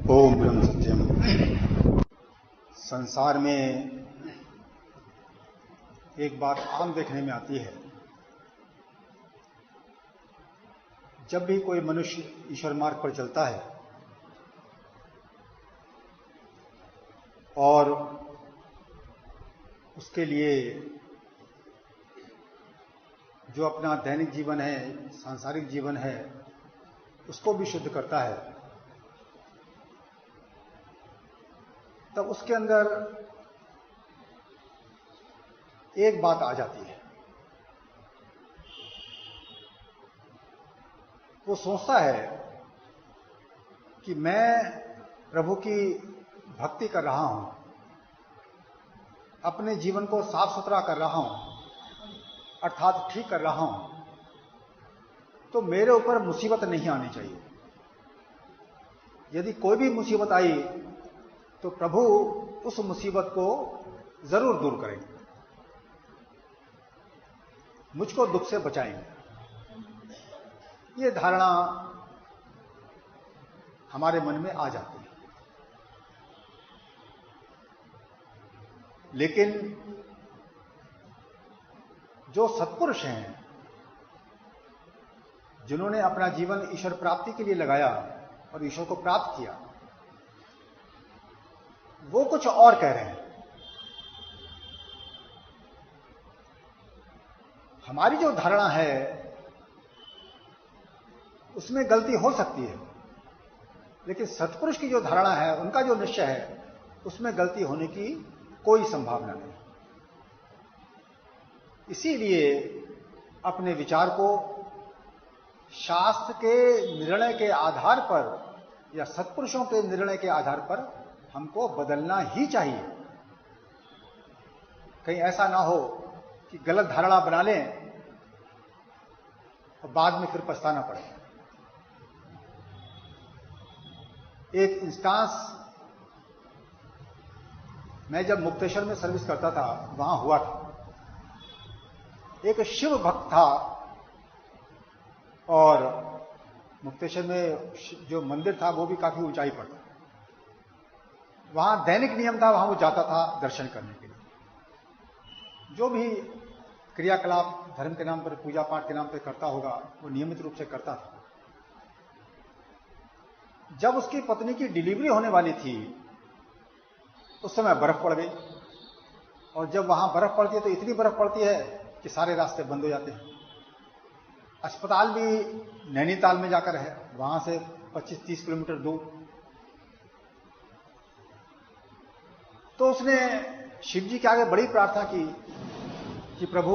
ओम ब्रह्म सत्यम। संसार में एक बात आम देखने में आती है, जब भी कोई मनुष्य ईश्वर मार्ग पर चलता है और उसके लिए जो अपना दैनिक जीवन है, सांसारिक जीवन है, उसको भी शुद्ध करता है, तब उसके अंदर एक बात आ जाती है। वो सोचता है कि मैं प्रभु की भक्ति कर रहा हूं, अपने जीवन को साफ सुथरा कर रहा हूं, अर्थात ठीक कर रहा हूं, तो मेरे ऊपर मुसीबत नहीं आनी चाहिए। यदि कोई भी मुसीबत आई तो प्रभु उस मुसीबत को जरूर दूर करेंगे, मुझको दुख से बचाएंगे। ये धारणा हमारे मन में आ जाती है। लेकिन जो सत्पुरुष हैं, जिन्होंने अपना जीवन ईश्वर प्राप्ति के लिए लगाया और ईश्वर को प्राप्त किया, वो कुछ और कह रहे हैं। हमारी जो धारणा है उसमें गलती हो सकती है, लेकिन सत्पुरुष की जो धारणा है, उनका जो निश्चय है, उसमें गलती होने की कोई संभावना नहीं। इसीलिए अपने विचार को शास्त्र के निर्णय के आधार पर या सत्पुरुषों के निर्णय के आधार पर हमको बदलना ही चाहिए। कहीं ऐसा ना हो कि गलत धारणा बना लें और बाद में फिर पछताना पड़े। एक इंस्टांस मैं जब मुक्तेश्वर में सर्विस करता था, वहां हुआ था। एक शिव भक्त था और मुक्तेश्वर में जो मंदिर था वो भी काफी ऊंचाई पर था। वहां दैनिक नियम था, वहां वो जाता था दर्शन करने के लिए। जो भी क्रियाकलाप धर्म के नाम पर, पूजा पाठ के नाम पर करता होगा, वो नियमित रूप से करता था। जब उसकी पत्नी की डिलीवरी होने वाली थी, उस समय बर्फ पड़ गई, और जब वहां बर्फ पड़ती है तो इतनी बर्फ पड़ती है कि सारे रास्ते बंद हो जाते हैं। अस्पताल भी नैनीताल में जाकर है, वहां से 25-30 किलोमीटर दूर। तो उसने शिव जी के आगे बड़ी प्रार्थना की कि प्रभु,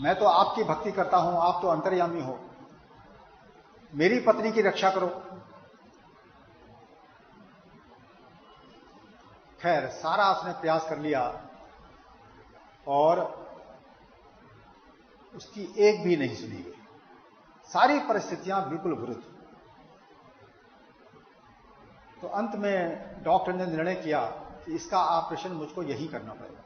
मैं तो आपकी भक्ति करता हूं, आप तो अंतर्यामी हो, मेरी पत्नी की रक्षा करो। खैर, सारा उसने प्रयास कर लिया और उसकी एक भी नहीं सुनी गई। सारी परिस्थितियां बिल्कुल विरुद्ध। तो अंत में डॉक्टर ने निर्णय किया कि इसका ऑपरेशन मुझको यही करना पड़ेगा।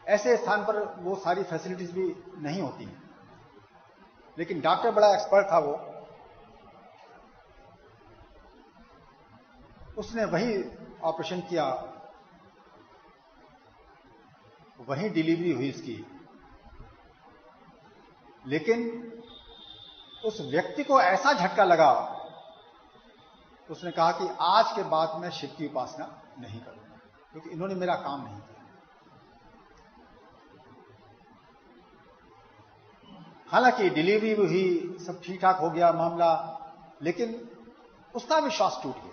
ऐसे स्थान पर वो सारी फैसिलिटीज भी नहीं होती हैं, लेकिन डॉक्टर बड़ा एक्सपर्ट था। वो उसने वही ऑपरेशन किया, वही डिलीवरी हुई इसकी। लेकिन उस व्यक्ति को ऐसा झटका लगा, उसने कहा कि आज के बाद मैं शिव की उपासना नहीं करूंगा, क्योंकि इन्होंने मेरा काम नहीं किया। हालांकि डिलीवरी भी हुई, सब ठीक ठाक हो गया मामला, लेकिन उसका विश्वास टूट गया।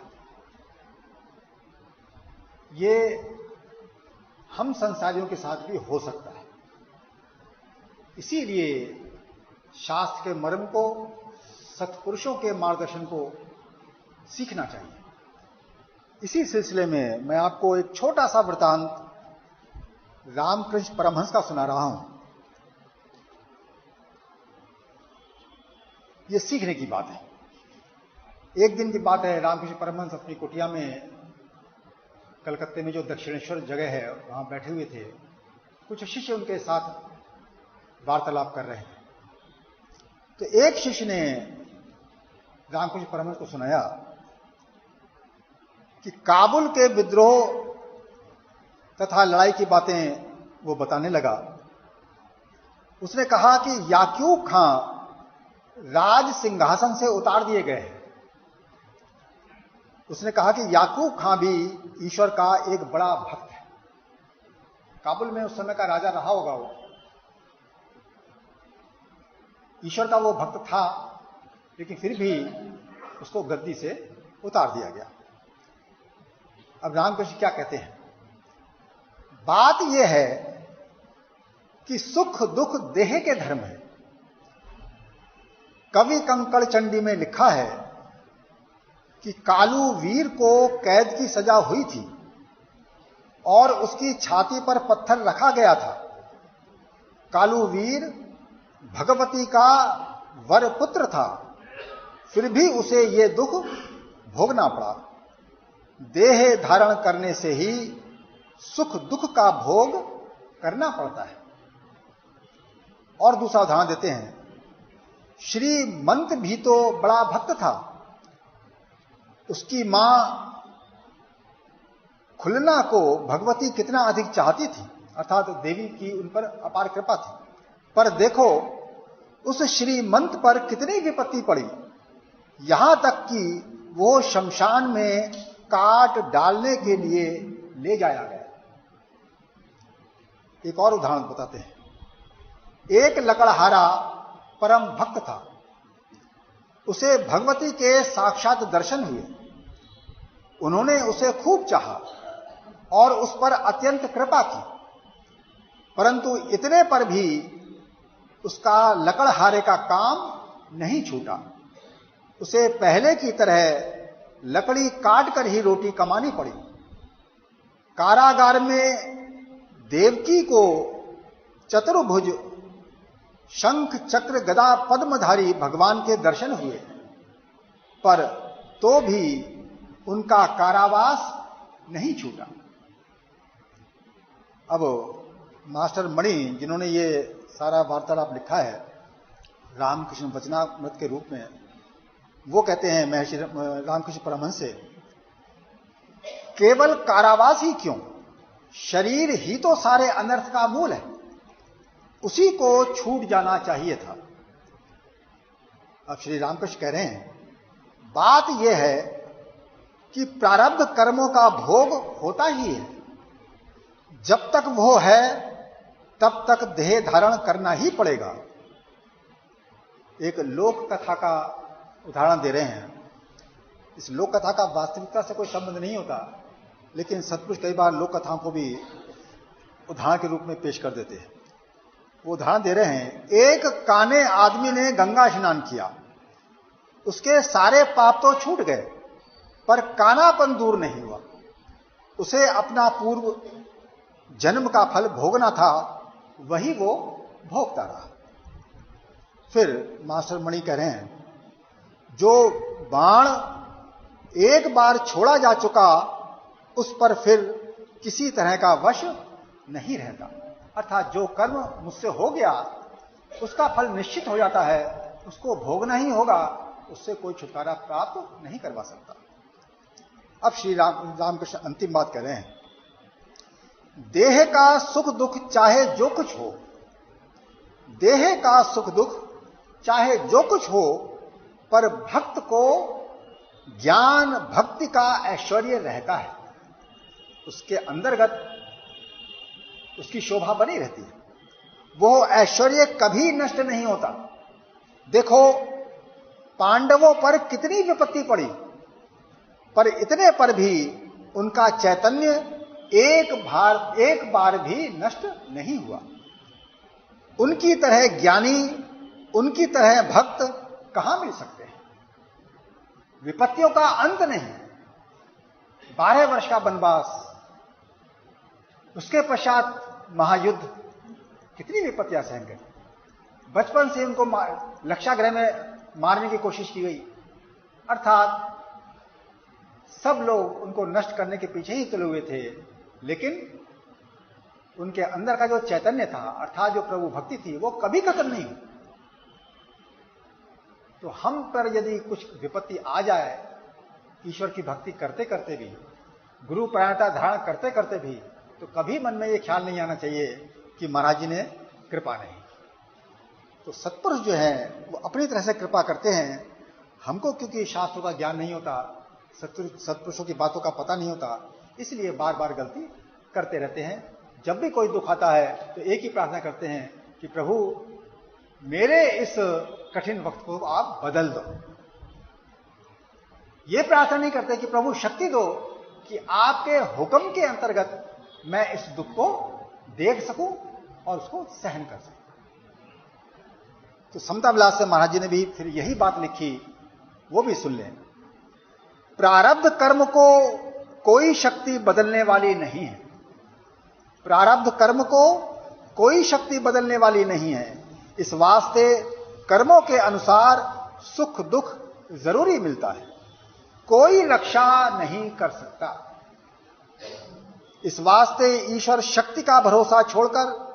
ये हम संसारियों के साथ भी हो सकता है। इसीलिए शास्त्र के मर्म को, सत्पुरुषों के मार्गदर्शन को सीखना चाहिए। इसी सिलसिले में मैं आपको एक छोटा सा वृतांत रामकृष्ण परमहंस का सुना रहा हूं। ये सीखने की बात है। एक दिन की बात है, रामकृष्ण परमहंस अपनी कुटिया में, कलकत्ते में जो दक्षिणेश्वर जगह है, वहां बैठे हुए थे। कुछ शिष्य उनके साथ वार्तालाप कर रहे हैं। तो एक शिष्य ने रामकृष्ण परमहंस को सुनाया कि काबुल के विद्रोह तथा लड़ाई की बातें वो बताने लगा। उसने कहा कि याक्यूब खां राज सिंहासन से उतार दिए गए हैं। उसने कहा कि याकूब खां भी ईश्वर का एक बड़ा भक्त है। काबुल में उस समय का राजा रहा होगा, वो ईश्वर का वो भक्त था, लेकिन फिर भी उसको गद्दी से उतार दिया गया। अब रामकृष्ण क्या कहते हैं? बात यह है कि सुख दुख देह के धर्म है। कवि कंकड़ चंडी में लिखा है कि कालू वीर को कैद की सजा हुई थी और उसकी छाती पर पत्थर रखा गया था। कालू वीर भगवती का वर पुत्र था, फिर भी उसे यह दुख भोगना पड़ा। देह धारण करने से ही सुख दुख का भोग करना पड़ता है। और दूसरा उदाहरण देते हैं, श्रीमंत भी तो बड़ा भक्त था। उसकी मां खुलना को भगवती कितना अधिक चाहती थी, अर्थात देवी की उन पर अपार कृपा थी। पर देखो उस श्रीमंत पर कितनी विपत्ति पड़ी, यहां तक कि वो शमशान में काट डालने के लिए ले जाया गया। एक और उदाहरण बताते हैं। एक लकड़हारा परम भक्त था। उसे भगवती के साक्षात दर्शन हुए। उन्होंने उसे खूब चाहा और उस पर अत्यंत कृपा की, परंतु इतने पर भी उसका लकड़हारे का काम नहीं छूटा। उसे पहले की तरह लकड़ी काट कर ही रोटी कमानी पड़ी। कारागार में देवकी को चतुर्भुज शंख चक्र गदा पद्मधारी भगवान के दर्शन हुए, पर तो भी उनका कारावास नहीं छूटा। अब मास्टर मणि, जिन्होंने ये सारा वार्तालाप लिखा है रामकृष्ण वचनामृत के रूप में, वो कहते हैं महर्षि रामकृष्ण परमहंस से, केवल कारावास ही क्यों, शरीर ही तो सारे अनर्थ का मूल है, उसी को छूट जाना चाहिए था। अब श्री रामकृष्ण कह रहे हैं, बात यह है कि प्रारब्ध कर्मों का भोग होता ही है। जब तक वो है तब तक देह धारण करना ही पड़ेगा। एक लोक कथा का उदाहरण दे रहे हैं। इस लोक कथा का वास्तविकता से कोई संबंध नहीं होता, लेकिन सतपुरुष कई बार लोक कथाओं को भी उदाहरण के रूप में पेश कर देते हैं। वो उदाहरण दे रहे हैं, एक काने आदमी ने गंगा स्नान किया, उसके सारे पाप तो छूट गए, पर कानापन दूर नहीं हुआ। उसे अपना पूर्व जन्म का फल भोगना था, वही वो भोगता रहा। फिर मास्टर मणि कह रहे हैं, जो बाण एक बार छोड़ा जा चुका उस पर फिर किसी तरह का वश नहीं रहता। अर्थात जो कर्म मुझसे हो गया उसका फल निश्चित हो जाता है, उसको भोगना ही होगा, उससे कोई छुटकारा प्राप्त नहीं करवा सकता। अब श्री रामकृष्ण अंतिम बात कह रहे हैं, देह का सुख दुख चाहे जो कुछ हो, देह का सुख दुख चाहे जो कुछ हो, पर भक्त को ज्ञान भक्ति का ऐश्वर्य रहता है। उसके अंतर्गत उसकी शोभा बनी रहती है, वो ऐश्वर्य कभी नष्ट नहीं होता। देखो पांडवों पर कितनी विपत्ति पड़ी, पर इतने पर भी उनका चैतन्य एक बार भी नष्ट नहीं हुआ। उनकी तरह ज्ञानी, उनकी तरह भक्त कहां मिल सकते हैं। विपत्तियों का अंत नहीं। 12 वर्ष का वनवास, उसके पश्चात महायुद्ध, कितनी विपत्तियां सहन गई। बचपन से उनको लक्षागृह में मारने की कोशिश की गई, अर्थात सब लोग उनको नष्ट करने के पीछे ही तुले हुए थे, लेकिन उनके अंदर का जो चैतन्य था, अर्थात जो प्रभु भक्ति थी, वो कभी खत्म नहीं हुई। तो हम पर यदि कुछ विपत्ति आ जाए, ईश्वर की भक्ति करते करते भी, गुरु परायणता धारण करते करते भी, तो कभी मन में ये ख्याल नहीं आना चाहिए कि महाराज जी ने कृपा नहीं। तो सत्पुरुष जो है वो अपनी तरह से कृपा करते हैं। हमको क्योंकि शास्त्रों का ज्ञान नहीं होता, सत्पुरुषों की बातों का पता नहीं होता, इसलिए बार बार गलती करते रहते हैं। जब भी कोई दुख आता है तो एक ही प्रार्थना करते हैं कि प्रभु मेरे इस कठिन वक्त को आप बदल दो। ये प्रार्थना नहीं करते कि प्रभु शक्ति दो कि आपके हुक्म के अंतर्गत मैं इस दुख को देख सकूं और उसको सहन कर सकूं। तो समता विलास से महाराज जी ने भी फिर यही बात लिखी, वो भी सुन लें। प्रारब्ध कर्म को कोई शक्ति बदलने वाली नहीं है। प्रारब्ध कर्म को कोई शक्ति बदलने वाली नहीं है। इस वास्ते कर्मों के अनुसार सुख दुख जरूरी मिलता है, कोई रक्षा नहीं कर सकता। इस वास्ते ईश्वर शक्ति का भरोसा छोड़कर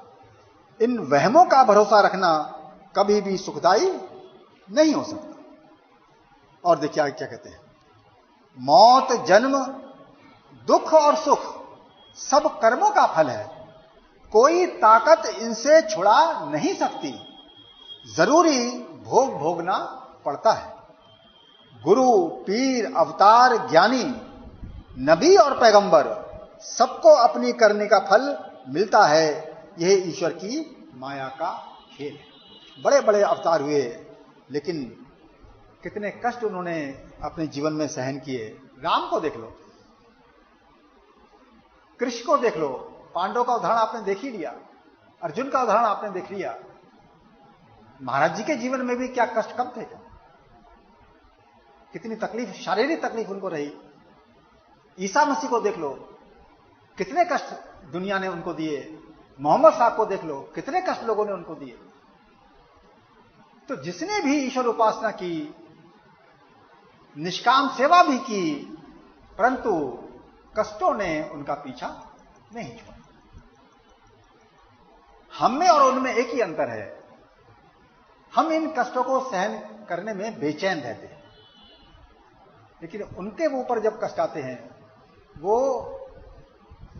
इन वहमों का भरोसा रखना कभी भी सुखदायी नहीं हो सकता। और देखिए आगे क्या कहते हैं, मौत जन्म दुख और सुख सब कर्मों का फल है, कोई ताकत इनसे छुड़ा नहीं सकती, जरूरी भोग भोगना पड़ता है। गुरु पीर अवतार ज्ञानी नबी और पैगंबर सबको अपनी करने का फल मिलता है। यह ईश्वर की माया का खेल है। बड़े बड़े अवतार हुए, लेकिन कितने कष्ट उन्होंने अपने जीवन में सहन किए। राम को देख लो, कृष्ण को देख लो, पांडव का उदाहरण आपने देख ही लिया, अर्जुन का उदाहरण आपने देख लिया। महाराज जी के जीवन में भी क्या कष्ट कम थे क्या? कितनी तकलीफ, शारीरिक तकलीफ उनको रही। ईसा मसीह को देख लो, कितने कष्ट दुनिया ने उनको दिए। मोहम्मद साहब को देख लो, कितने कष्ट लोगों ने उनको दिए। तो जिसने भी ईश्वर उपासना की, निष्काम सेवा भी की, परंतु कष्टों ने उनका पीछा नहीं छोड़ा। हम में और उनमें एक ही अंतर है, हम इन कष्टों को सहन करने में बेचैन रहते हैं, लेकिन उनके ऊपर जब कष्ट आते हैं वो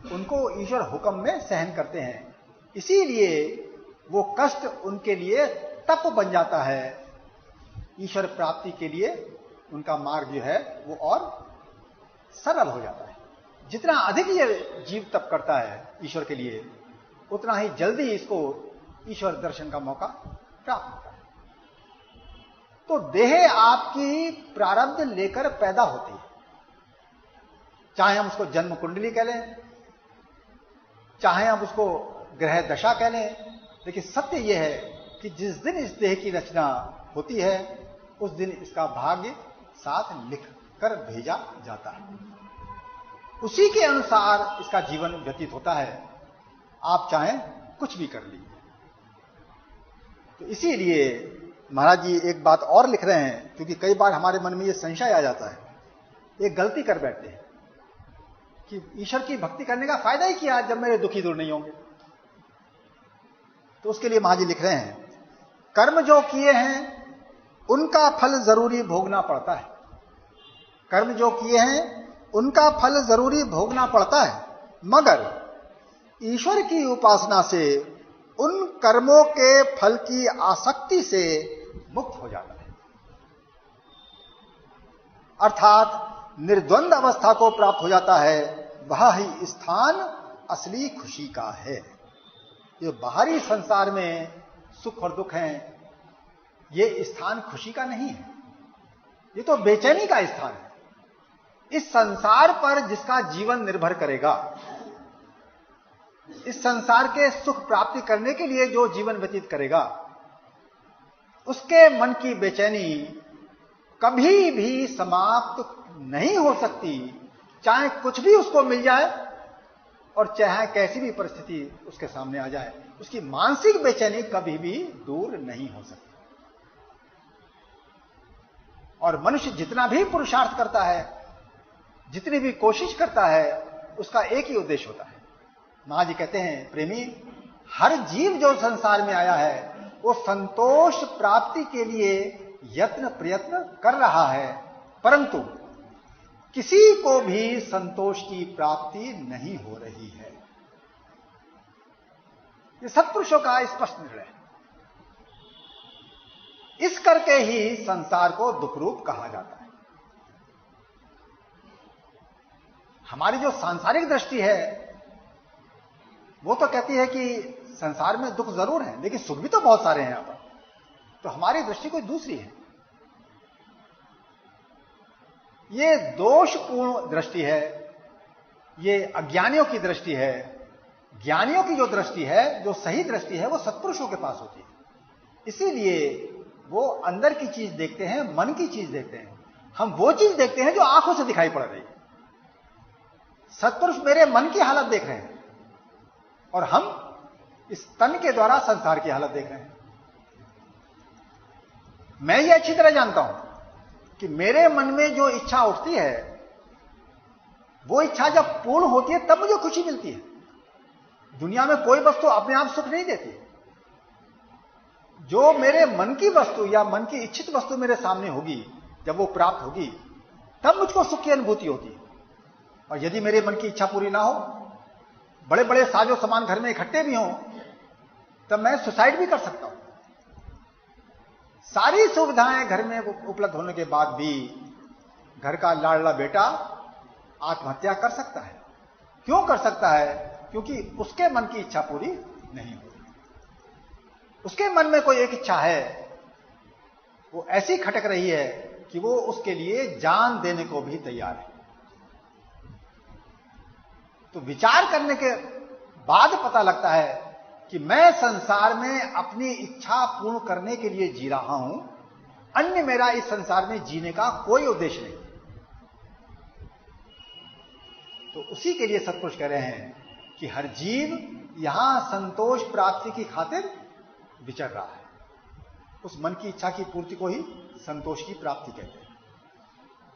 उनको ईश्वर हुक्म में सहन करते हैं। इसीलिए वो कष्ट उनके लिए तप बन जाता है। ईश्वर प्राप्ति के लिए उनका मार्ग जो है वो और सरल हो जाता है। जितना अधिक ये जीव तप करता है ईश्वर के लिए, उतना ही जल्दी इसको ईश्वर दर्शन का मौका प्राप्त होता है। तो देह आपकी प्रारब्ध लेकर पैदा होती है, चाहे हम उसको जन्म कुंडली कह लें, चाहे हम उसको ग्रह दशा कह लें, लेकिन सत्य यह है कि जिस दिन इस देह की रचना होती है उस दिन इसका भाग्य साथ लिख कर भेजा जाता है। उसी के अनुसार इसका जीवन व्यतीत होता है। आप चाहें कुछ भी कर लीजिए। तो इसीलिए महाराज जी एक बात और लिख रहे हैं, क्योंकि कई बार हमारे मन में यह संशय आ जाता है, एक गलती कर बैठते हैं कि ईश्वर की भक्ति करने का फायदा ही क्या जब मेरे दुखी दूर नहीं होंगे। तो उसके लिए महाराज जी लिख रहे हैं, कर्म जो किए हैं उनका फल जरूरी भोगना पड़ता है। कर्म जो किए हैं उनका फल जरूरी भोगना पड़ता है, मगर ईश्वर की उपासना से उन कर्मों के फल की आसक्ति से मुक्त हो जाता है, अर्थात निर्द्वंद अवस्था को प्राप्त हो जाता है। वह ही स्थान असली खुशी का है। ये बाहरी संसार में सुख और दुख हैं, ये स्थान खुशी का नहीं है, ये तो बेचैनी का स्थान है। इस संसार पर जिसका जीवन निर्भर करेगा, इस संसार के सुख प्राप्ति करने के लिए जो जीवन व्यतीत करेगा, उसके मन की बेचैनी कभी भी समाप्त नहीं हो सकती, चाहे कुछ भी उसको मिल जाए और चाहे कैसी भी परिस्थिति उसके सामने आ जाए, उसकी मानसिक बेचैनी कभी भी दूर नहीं हो सकती। और मनुष्य जितना भी पुरुषार्थ करता है, जितनी भी कोशिश करता है, उसका एक ही उद्देश्य होता है। महाराज जी कहते हैं, प्रेमी, हर जीव जो संसार में आया है वो संतोष प्राप्ति के लिए यत्न प्रयत्न कर रहा है, परंतु किसी को भी संतोष की प्राप्ति नहीं हो रही है। ये सत्पुरुषों का स्पष्ट निर्णय है। इस करके ही संसार को दुखरूप कहा जाता है। हमारी जो सांसारिक दृष्टि है वो तो कहती है कि संसार में दुख जरूर है, लेकिन सुख भी तो बहुत सारे हैं यहां पर। तो हमारी दृष्टि कोई दूसरी है। ये दोषपूर्ण दृष्टि है, ये अज्ञानियों की दृष्टि है। ज्ञानियों की जो दृष्टि है, जो सही दृष्टि है, वो सत्पुरुषों के पास होती है। इसीलिए वो अंदर की चीज देखते हैं, मन की चीज देखते हैं। हम वो चीज देखते हैं जो आंखों से दिखाई पड़ रही है। सत्पुरुष मेरे मन की हालत देख रहे हैं और हम इस तन के द्वारा संसार की हालत देख रहे हैं। मैं ये अच्छी तरह जानता हूं कि मेरे मन में जो इच्छा उठती है, वो इच्छा जब पूर्ण होती है तब मुझे खुशी मिलती है। दुनिया में कोई वस्तु अपने आप सुख नहीं देती। जो मेरे मन की वस्तु या मन की इच्छित वस्तु मेरे सामने होगी, जब वो प्राप्त होगी, तब मुझको सुख की अनुभूति होती है। और यदि मेरे मन की इच्छा पूरी ना हो, बड़े बड़े साजो सामान घर में इकट्ठे भी हों, तब मैं सुसाइड भी कर सकता हूं। सारी सुविधाएं घर में उपलब्ध होने के बाद भी घर का लाडला बेटा आत्महत्या कर सकता है। क्यों कर सकता है? क्योंकि उसके मन की इच्छा पूरी नहीं हो। उसके मन में कोई एक इच्छा है, वो ऐसी खटक रही है कि वो उसके लिए जान देने को भी तैयार है। तो विचार करने के बाद पता लगता है कि मैं संसार में अपनी इच्छा पूर्ण करने के लिए जी रहा हूं, अन्य मेरा इस संसार में जीने का कोई उद्देश्य नहीं। तो उसी के लिए सत्पुरुष कह रहे हैं कि हर जीव यहां संतोष प्राप्ति की खातिर विचर रहा है। उस मन की इच्छा की पूर्ति को ही संतोष की प्राप्ति कहते हैं।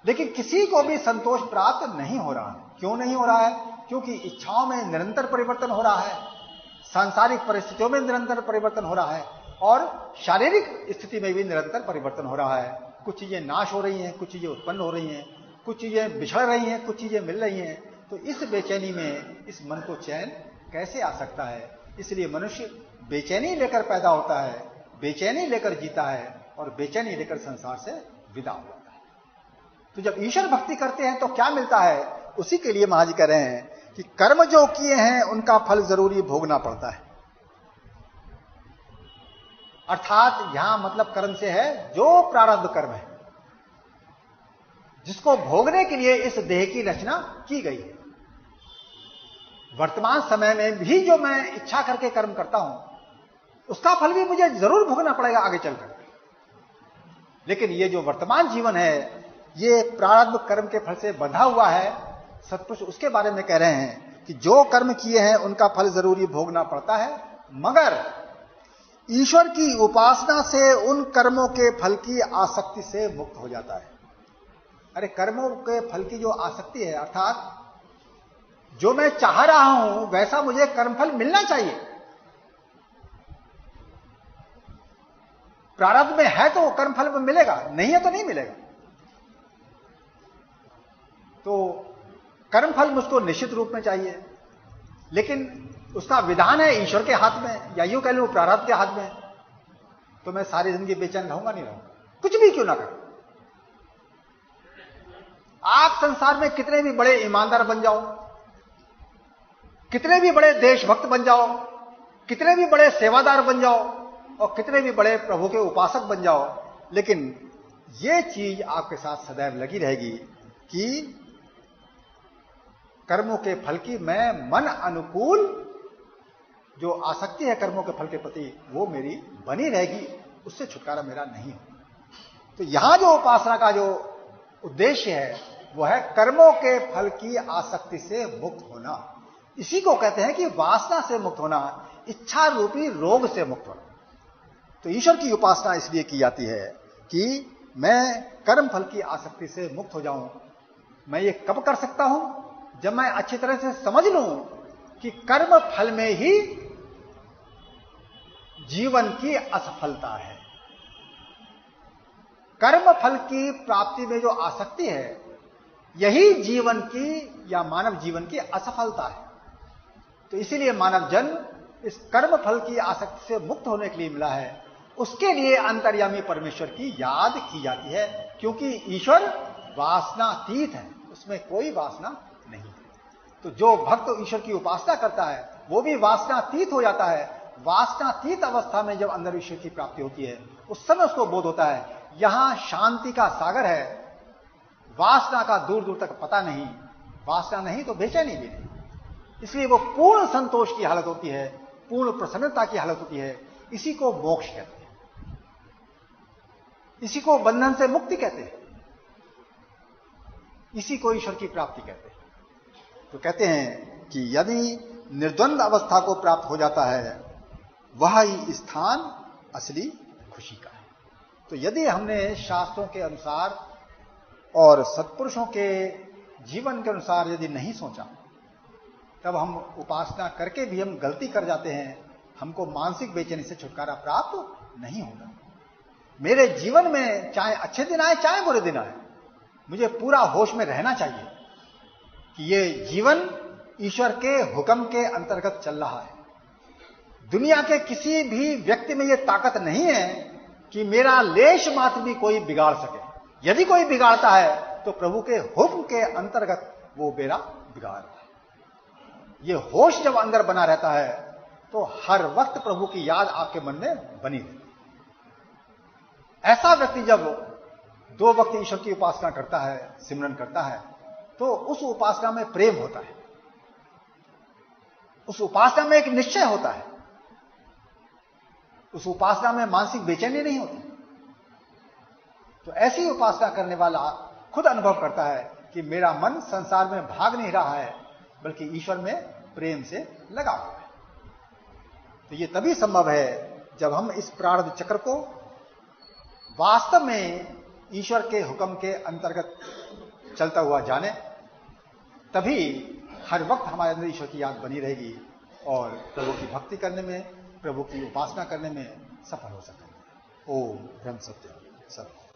लेकिन किसी को भी संतोष प्राप्त नहीं हो रहा है। क्यों नहीं हो रहा है? क्योंकि इच्छाओं में निरंतर परिवर्तन हो रहा है, सांसारिक परिस्थितियों में निरंतर परिवर्तन हो रहा है और शारीरिक स्थिति में भी निरंतर परिवर्तन हो रहा है। कुछ चीजें नाश हो रही हैं, कुछ चीजें उत्पन्न हो रही हैं, कुछ चीजें बिछड़ रही हैं, कुछ चीजें मिल रही हैं। तो इस बेचैनी में इस मन को चैन कैसे आ सकता है? इसलिए मनुष्य बेचैनी लेकर पैदा होता है, बेचैनी लेकर जीता है और बेचैनी लेकर संसार से विदा हो जाता है। तो जब ईश्वर भक्ति करते हैं तो क्या मिलता है? उसी के लिए महाराज कह रहे हैं कि कर्म जो किए हैं उनका फल जरूरी भोगना पड़ता है। अर्थात यहां मतलब कर्म से है जो प्रारब्ध कर्म है, जिसको भोगने के लिए इस देह की रचना की गई है। वर्तमान समय में भी जो मैं इच्छा करके कर्म करता हूं, उसका फल भी मुझे जरूर भोगना पड़ेगा आगे चलकर। लेकिन ये जो वर्तमान जीवन है, ये प्रारब्ध कर्म के फल से बंधा हुआ है। सत्पुरुष उसके बारे में कह रहे हैं कि जो कर्म किए हैं उनका फल जरूरी भोगना पड़ता है, मगर ईश्वर की उपासना से उन कर्मों के फल की आसक्ति से मुक्त हो जाता है। अरे कर्मों के फल की जो आसक्ति है, अर्थात जो मैं चाह रहा हूं वैसा मुझे कर्मफल मिलना चाहिए। प्रारब्ध में है तो कर्मफल में मिलेगा, नहीं है तो नहीं मिलेगा। तो कर्मफल मुझको निश्चित रूप में चाहिए, लेकिन उसका विधान है ईश्वर के हाथ में, या यूं कह लो प्रारब्ध के हाथ में। तो मैं सारी जिंदगी बेचैन रहूंगा? नहीं रहूंगा, कुछ भी क्यों ना करूं। आप संसार में कितने भी बड़े ईमानदार बन जाओ, कितने भी बड़े देशभक्त बन जाओ, कितने भी बड़े सेवादार बन जाओ और कितने भी बड़े प्रभु के उपासक बन जाओ, लेकिन यह चीज आपके साथ सदैव लगी रहेगी कि कर्मों के फल की मैं मन अनुकूल जो आसक्ति है कर्मों के फल के प्रति, वो मेरी बनी रहेगी, उससे छुटकारा मेरा नहीं हो। तो यहां जो उपासना का जो उद्देश्य है वो है कर्मों के फल की आसक्ति से मुक्त होना। इसी को कहते हैं कि वासना से मुक्त होना, इच्छा रूपी रोग से मुक्त होना। तो ईश्वर की उपासना इसलिए की जाती है कि मैं कर्म फल की आसक्ति से मुक्त हो जाऊं। मैं ये कब कर सकता हूं? जब मैं अच्छी तरह से समझ लूं कि कर्म फल में ही जीवन की असफलता है। कर्म फल की प्राप्ति में जो आसक्ति है, यही जीवन की या मानव जीवन की असफलता है। तो इसीलिए मानव जन्म इस कर्म फल की आसक्ति से मुक्त होने के लिए मिला है। उसके लिए अंतर्यामी परमेश्वर की याद की जाती है, क्योंकि ईश्वर वासनातीत है, उसमें कोई वासना नहीं है। तो जो भक्त ईश्वर की उपासना करता है वो भी वासनातीत हो जाता है। वासनातीत अवस्था में जब अंदर ईश्वर की प्राप्ति होती है, उस समय उसको बोध होता है यहां शांति का सागर है, वासना का दूर दूर तक पता नहीं, वासना नहीं तो बेचैनी भी नहीं। इसलिए वो पूर्ण संतोष की हालत होती है, पूर्ण प्रसन्नता की हालत होती है। इसी को मोक्ष कहते हैं, इसी को बंधन से मुक्ति कहते हैं, इसी को ईश्वर की प्राप्ति कहते हैं। तो कहते हैं कि यदि निर्द्वंद अवस्था को प्राप्त हो जाता है, वह ही स्थान असली खुशी का है। तो यदि हमने शास्त्रों के अनुसार और सत्पुरुषों के जीवन के अनुसार यदि नहीं सोचा, तब हम उपासना करके भी हम गलती कर जाते हैं, हमको मानसिक बेचैनी से छुटकारा प्राप्त नहीं होगा। मेरे जीवन में चाहे अच्छे दिन आए चाहे बुरे दिन आए, मुझे पूरा होश में रहना चाहिए कि ये जीवन ईश्वर के हुक्म के अंतर्गत चल रहा है। दुनिया के किसी भी व्यक्ति में यह ताकत नहीं है कि मेरा लेश मात्र भी कोई बिगाड़ सके। यदि कोई बिगाड़ता है तो प्रभु के हुक्म के अंतर्गत वो मेरा बिगाड़ रहा है। ये होश जब अंदर बना रहता है तो हर वक्त प्रभु की याद आपके मन में बनी रहती है। ऐसा व्यक्ति जब 2 वक्त ईश्वर की उपासना करता है, सिमरन करता है, तो उस उपासना में प्रेम होता है, उस उपासना में एक निश्चय होता है, उस उपासना में मानसिक बेचैनी नहीं होती। तो ऐसी उपासना करने वाला खुद अनुभव करता है कि मेरा मन संसार में भाग नहीं रहा है, बल्कि ईश्वर में प्रेम से लगा हुआ है। तो ये तभी संभव है जब हम इस प्रारब्ध चक्र को वास्तव में ईश्वर के हुक्म के अंतर्गत चलता हुआ जाने, तभी हर वक्त हमारे अंदर ईश्वर की याद बनी रहेगी और प्रभु की भक्ति करने में, प्रभु की उपासना करने में सफल हो सकेंगे। ओम ब्रह्म सत्य सत्य।